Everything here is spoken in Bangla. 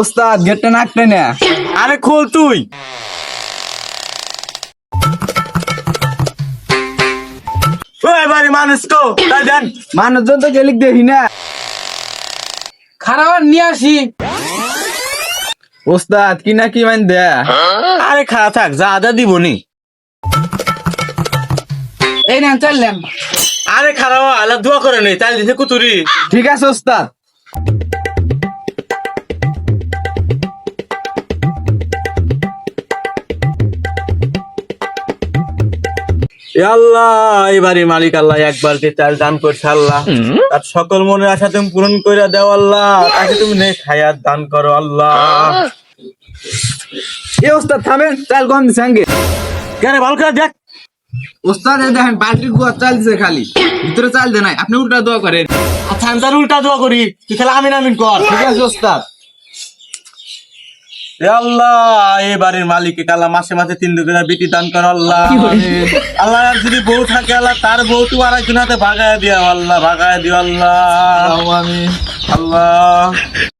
ওস্তাদ গেটটা নাকতে না। আরে খোল তুই। ওই বাড়ি মানুষ তো তাই দেন। মানুষজন তো গেলিক দেখি না। খারাপ নিয়ে আসি। ওস্তাদ কি না কি মান দে। আরে খারাপ থাক যা আদা দিবনি। এই না চললাম। আরে খারাপ আল্লাহ দোয়া করে নেই তাই দিছে কুতুরি। ঠিক আছে ওস্তাদ। এ আল্লাহ এবারে মালিক আল্লাহ একবার যে চাল দান করছে আল্লাহ তার সকল মনের আশা তুমি পূরণ করে দাও আল্লাহ, তাকে তুমি নেক হায়াত দান করো আল্লাহ। এ ওস্তাদ থামেন, চাল কম দিছে আঙ্গে। কেন ভালো করে দেখ। ওস্তাদ এই দেখেন বালতির গুয়া চাল দিছে খালি, ভিতরে চাল দে নাই। আপনি উল্টা দোয়া করেন। আচ্ছা আমি তার উল্টা দোয়া করি, তুই খেলা আমিন আমিন কর। ঠিক আছে ওস্তাদ। এ আল্লাহ এই বাড়ির মালিককে আল্লাহ মাসে মাসে 3 করে বিটি দান করো আল্লাহ। আল্লাহ আর যদি বউ থাকে আল্লাহ তার বউ তো আর একজনাতে ভাগায় দিও আল্লাহ, ভাগায় দিও আল্লাহ। আমিন। আল্লাহ